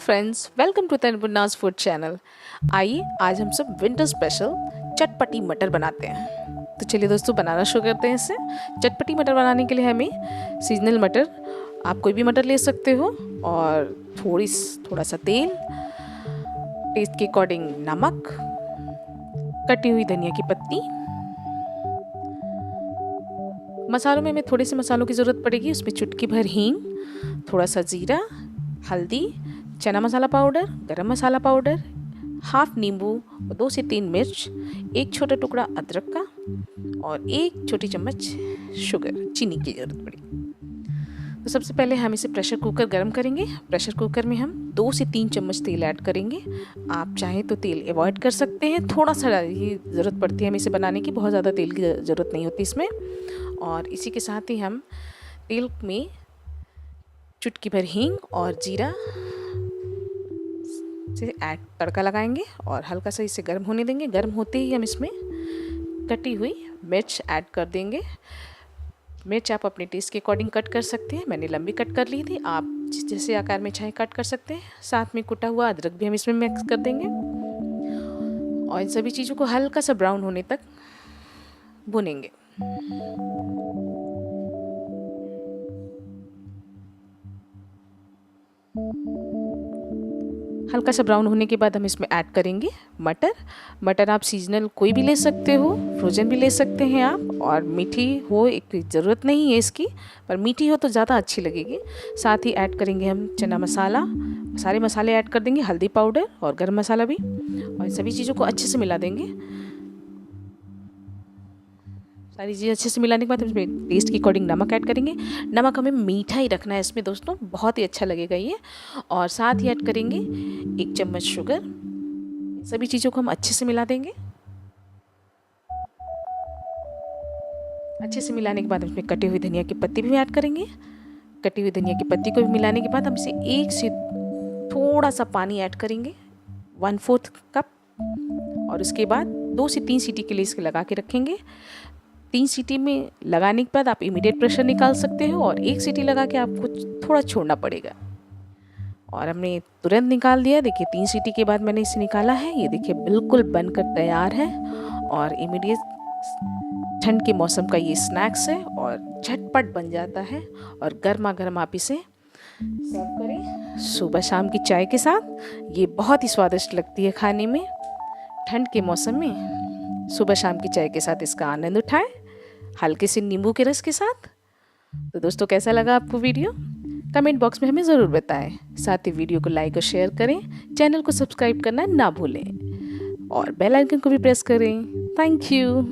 Friends, welcome to तनपुरनाज food channel. आइए आज हम सब विंटर स्पेशल चटपटी मटर बनाते हैं। तो चलिए दोस्तों, बनाना शुरू करते हैं इसे। चटपटी मटर बनाने के लिए हमें सीजनल मटर, आप कोई भी मटर ले सकते हो, और थोड़ा सा तेल, टेस्ट के अकॉर्डिंग नमक, कटी हुई धनिया की पत्ती। मसालों में हमें थोड़े से मसालों की ज़रूरत पड़ेगी। उसमें चुटकी भर हींग, थोड़ा सा जीरा, हल्दी, चना मसाला पाउडर, गरम मसाला पाउडर, हाफ नींबू और 2 से 3 मिर्च, एक छोटा टुकड़ा अदरक का और 1 छोटी चम्मच शुगर, चीनी की ज़रूरत पड़ेगी। तो सबसे पहले हम इसे प्रेशर कुकर गर्म करेंगे। प्रेशर कुकर में हम 2 से 3 चम्मच तेल ऐड करेंगे। आप चाहें तो तेल अवॉइड कर सकते हैं, थोड़ा सा ही ज़रूरत पड़ती है हमें इसे बनाने की, बहुत ज़्यादा तेल की ज़रूरत नहीं होती इसमें। और इसी के साथ ही हम तेल में चुटकी भर हींग और जीरा से ऐड तड़का लगाएंगे और हल्का सा इसे गर्म होने देंगे। गर्म होते ही हम इसमें कटी हुई मिर्च ऐड कर देंगे। मिर्च आप अपने टेस्ट के अकॉर्डिंग कट कर सकते हैं। मैंने लंबी कट कर ली थी, आप जिस जैसे आकार में चाहे कट कर सकते हैं। साथ में कुटा हुआ अदरक भी हम इसमें मिक्स कर देंगे और इन सभी चीज़ों को हल्का सा ब्राउन होने तक भुनेंगे। हल्का सा ब्राउन होने के बाद हम इसमें ऐड करेंगे मटर आप सीजनल कोई भी ले सकते हो, फ्रोजन भी ले सकते हैं आप, और मीठी हो एक ज़रूरत नहीं है इसकी, पर मीठी हो तो ज़्यादा अच्छी लगेगी। साथ ही ऐड करेंगे हम चना मसाला, सारे मसाले ऐड कर देंगे, हल्दी पाउडर और गरम मसाला भी, और सभी चीज़ों को अच्छे से मिला देंगे। सारी चीज़ें अच्छे से मिलाने के बाद हम इसमें टेस्ट के अकॉर्डिंग नमक ऐड करेंगे। नमक हमें मीठा ही रखना है इसमें दोस्तों, बहुत ही अच्छा लगेगा ये। और साथ ही ऐड करेंगे 1 चम्मच शुगर। सभी चीज़ों को हम अच्छे से मिला देंगे। अच्छे से मिलाने के बाद हम इसमें कटी हुई धनिया की पत्ती भी ऐड करेंगे। कटी हुई धनिया की पत्ती को भी मिलाने के बाद हम इसे 1 से थोड़ा सा पानी ऐड करेंगे, 1/4 कप, और उसके बाद 2 से 3 सीटी के लिए इसके लगा के रखेंगे। 3 सीटी में लगाने के बाद आप इमीडिएट प्रेशर निकाल सकते हो, और 1 सीटी लगा के आपको थोड़ा छोड़ना पड़ेगा। और हमने तुरंत निकाल दिया। देखिए 3 सीटी के बाद मैंने इसे निकाला है। ये देखिए बिल्कुल बनकर तैयार है, और इमीडिएट ठंड के मौसम का ये स्नैक्स है और झटपट बन जाता है। और गर्मा गर्म आप इसे सर्व करें सुबह शाम की चाय के साथ। ये बहुत ही स्वादिष्ट लगती है खाने में। ठंड के मौसम में सुबह शाम की चाय के साथ इसका आनंद उठाएं, हल्के से नींबू के रस के साथ। तो दोस्तों, कैसा लगा आपको वीडियो? कमेंट बॉक्स में हमें ज़रूर बताएं। साथ ही वीडियो को लाइक और शेयर करें, चैनल को सब्सक्राइब करना ना भूलें, और बेल आइकन को भी प्रेस करें। Thank you.